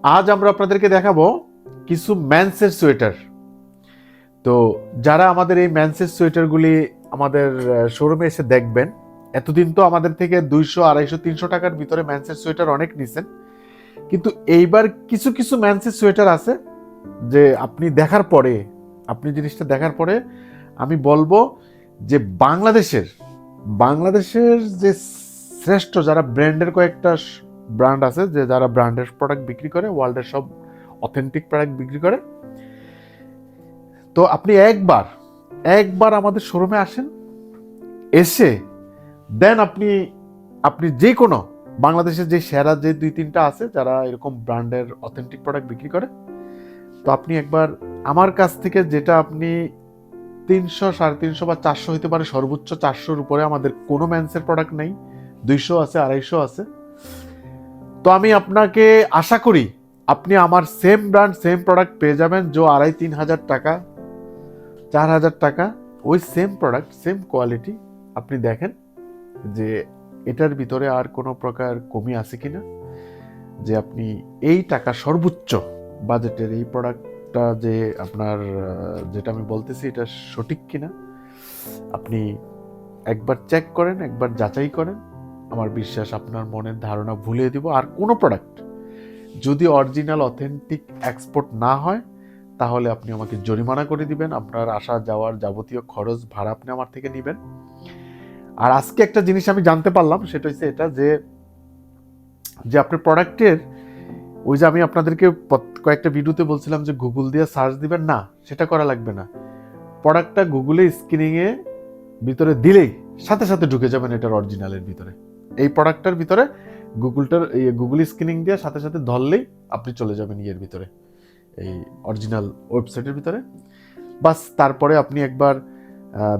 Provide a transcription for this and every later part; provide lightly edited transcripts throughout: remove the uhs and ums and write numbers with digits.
আজ আমরা আপনাদেরকে দেখাবো কিছু ম্যান্সের সোয়েটার। তো যারা আমাদের এই ম্যান্সের সোয়েটারগুলি আমাদের শোরুমে এসে দেখবেন, এতদিন তো আমাদের থেকে 200, 250, 300 টাকার ভিতরে ম্যান্সের সোয়েটার অনেক নিছেন, কিন্তু এইবার কিছু কিছু ম্যান্সের সোয়েটার আছে যে আপনি জিনিসটা দেখার পরে আমি বলবো যে বাংলাদেশের যে শ্রেষ্ঠ যারা ব্র্যান্ডের কয়েকটা ব্র্যান্ড আছে, যে যারা ব্র্যান্ডের প্রোডাক্ট বিক্রি করে, ওয়ার্ল্ডের সব অথেন্টিক প্রোডাক্ট বিক্রি করে, তো আপনি একবার আমাদের শোরুমে আসেন, এসে দেন আপনি যে কোনো বাংলাদেশের যে সেরা যে 2-3টা আছে যারা এরকম ব্র্যান্ডের অথেন্টিক প্রোডাক্ট বিক্রি করে, তো আপনি একবার আমার কাছ থেকে, যেটা আপনি 300, 350 বা 400 হইতে পারে, সর্বোচ্চ 400-র উপরে আমাদের কোনো ম্যান্সের প্রোডাক্ট নেই, 200 আছে, 250 আছে। তো আমি আপনাকে আশা করি আপনি আমার সেম ব্র্যান্ড সেম প্রোডাক্ট পেয়ে যাবেন, যে 2,500-3,000 টাকা, 4,000 টাকা, ওই সেম প্রোডাক্ট সেম কোয়ালিটি। আপনি দেখেন যে এটার ভিতরে আর কোনো প্রকার কমি আছে কিনা, যে আপনি এই টাকা সর্বোচ্চ বাজেটের এই প্রোডাক্টটা যে আপনার যেটা আমি বলতেছি এটা সঠিক কিনা আপনি একবার চেক করেন, একবার যাচাই করেন। আমার বিশ্বাস আপনার মনের ধারণা ভুলিয়ে দিব। আর কোনো প্রোডাক্ট যদি অরিজিনাল অথেন্টিক এক্সপোর্ট না হয়, তাহলে আপনি আমাকে জরিমানা করে দিবেন, আপনার আসা যাওয়ার যাবতীয় খরচ ভাড়া আপনি আমার থেকে নেবেন। আর আজকে একটা জিনিস আমি জানতে পারলাম, সেটা হচ্ছে এটা যে আপনার প্রোডাক্টের, ওই যে আমি আপনাদেরকে কয়েকটা ভিডিওতে বলছিলাম যে গুগল দিয়ে সার্চ দিবেন, না সেটা করা লাগবে না। প্রোডাক্টটা গুগলে স্ক্রিনিংয়ে ভিতরে দিলেই সাথে সাথে ঢুকে যাবেন এটার অরিজিনালের ভিতরে। এই প্রোডাক্টটার ভিতরে গুগল স্ক্রিনিং দিয়ে সাথে সাথে ধরলেই আপনি চলে যাবেন ভিতরে, এই অরিজিনাল ওয়েবসাইটের ভিতরে। বাস তারপরে আপনি একবার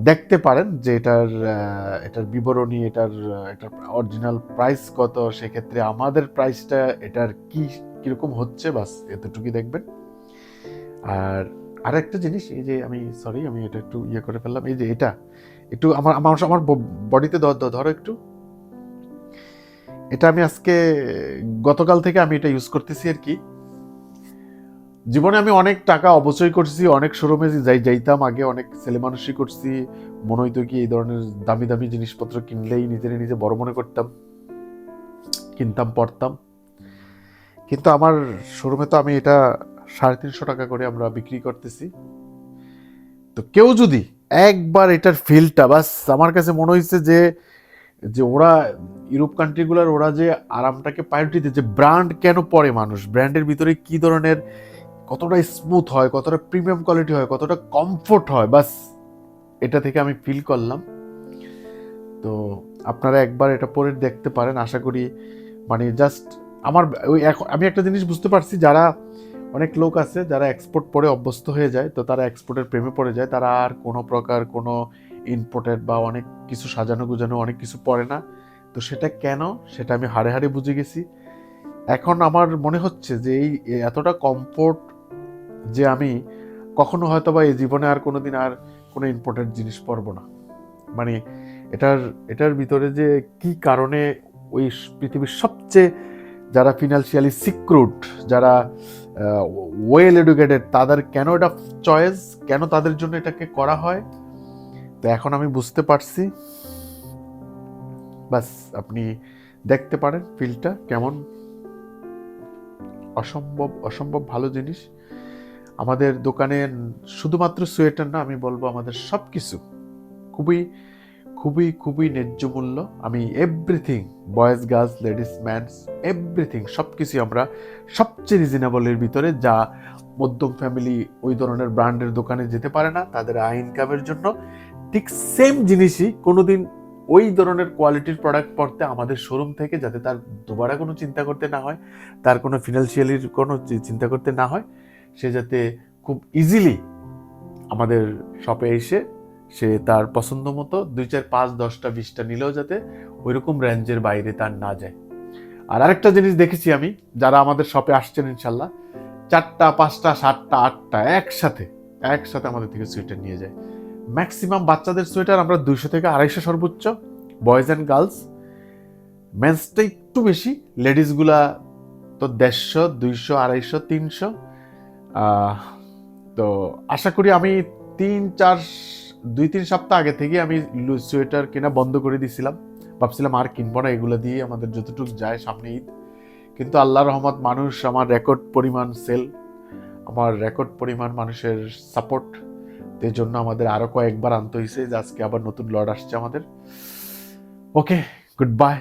দেখতে পারেন যে এটার বিবরণী, এটার অরিজিনাল প্রাইস কত, সেক্ষেত্রে আমাদের প্রাইসটা এটার কিরকম হচ্ছে, বাস এতটুকুই দেখবেন। আর আরেকটা জিনিস, এই যে আমি এটা একটু করে ফেললাম, এই যে এটা একটু আমার বডিতে ধরো একটু, এটা আমি আজকে গতকাল থেকে আমি এটা ইউজ করতেছি আর কি। জীবনে আমি অনেক টাকা অপচয় করছি, অনেক শোরুমে যাইতাম আগে, অনেক ছেলে মানুষই করছি, মনে হইতো কি এই ধরনের দামি দামি জিনিসপত্র কিনলেই নিজে বড় মনে করতাম, কিনতাম, পড়তাম। কিন্তু আমার শোরুমে তো আমি এটা 350 টাকা করে আমরা বিক্রি করতেছি। তো কেউ যদি একবার এটার ফিলটা, বাস আমার কাছে মনে হয়েছে যে ওরা ইউরোপ কান্ট্রিগুলোর, ওরা যে আরামটাকে প্রায়োরিটি দিচ্ছে, যে ব্র্যান্ড কেন পড়ে মানুষ, ব্র্যান্ডের ভিতরে কি ধরনের, কতটা স্মুথ হয়, কতটা প্রিমিয়াম কোয়ালিটি হয়, কতটা কমফোর্ট হয়, বাস এটা থেকে আমি ফিল করলাম। তো আপনারা একবার এটা পরে দেখতে পারেন, আশা করি। মানে জাস্ট আমি একটা জিনিস বুঝতে পারছি, যারা অনেক লোক আছে যারা এক্সপোর্ট পরে অভ্যস্ত হয়ে যায়, তো তারা এক্সপোর্টের প্রেমে পড়ে যায়, তারা আর কোনো প্রকার কোনো ইম্পোর্টেড বা অনেক কিছু সাজানো গুজানো অনেক কিছু পড়ে না। তো সেটা কেন, সেটা আমি হাড়ে হাড়ে বুঝে গেছি। এখন আমার মনে হচ্ছে যে এই এতটা কমফোর্ট, যে আমি কখনো হয়তো বা এই জীবনে আর কোনোদিন আর কোনো ইম্পোর্টেড জিনিস পরবো না। মানে এটার ভিতরে যে কি কারণে ওই পৃথিবীর সবচেয়ে যারা ফিনান্সিয়ালি সিকিউরড, যারা ওয়েল এডুকেটেড, তাদের কেন এটা চয়েস, কেন তাদের জন্য এটাকে করা হয়, তো এখন আমি বুঝতে পারছি। বাস আপনি দেখতে পারেন ফিলটা কেমন, অসম্ভব ভালো জিনিস। আমাদের দোকানে শুধুমাত্র সোয়েটার না, আমি বলবো আমাদের সব কিছু খুবই খুবই খুবই ন্যায্য মূল্য। আমি everything, boys, girls, ladies, man's, everything সব কিছুই আমরা সবচেয়ে রিজনেবলের ভিতরে, যা মধ্যম ফ্যামিলি ওই ধরনের ব্র্যান্ডের দোকানে যেতে পারে না, তাদের আয় ইনকামের জন্য ঠিক সেম জিনিসই কোনোদিন ওই ধরনের কোয়ালিটির প্রোডাক্ট পড়তে আমাদের শোরুম থেকে, যাতে তার দুবারা কোনো চিন্তা করতে না হয়, তার কোনো ফিনান্সিয়ালির কোনো চিন্তা করতে না হয়, সে যাতে খুব ইজিলি আমাদের শপে এসে সে তার পছন্দ মতো 2, 4, 5, 10টা 20টা নিলেও যাতে ওইরকম রেঞ্জের বাইরে তার না যায়। আর আরেকটা জিনিস দেখেছি আমি, যারা আমাদের শপে আসছেন ইনশাল্লাহ, 4টা 5টা 7টা 8টা একসাথে আমাদের থেকে সোয়েটার নিয়ে যায়। ম্যাক্সিমাম বাচ্চাদের সোয়েটার আমরা 200 থেকে 250 সর্বোচ্চ, বয়েজ অ্যান্ড গার্লস। মেন্সটা একটু বেশি, লেডিসগুলা তো 150, 200, 250, 300। তো আশা করি আমি 2-3 সপ্তাহ আগে থেকে আমি সোয়েটার কেনা বন্ধ করে দিয়েছিলাম, ভাবছিলাম আর কিনবো না, এগুলো দিয়ে আমাদের যতটুকু যায় সামনে ঈদ। কিন্তু আল্লাহর রহমত, মানুষ, আমার রেকর্ড পরিমাণ সেল, আমার রেকর্ড পরিমাণ মানুষের সাপোর্ট, এর জন্য আমাদের আরো কয়েকবার আনতে হয়েছে, যে আজকে আবার নতুন লট আসছে আমাদের। ওকে, গুড বাই।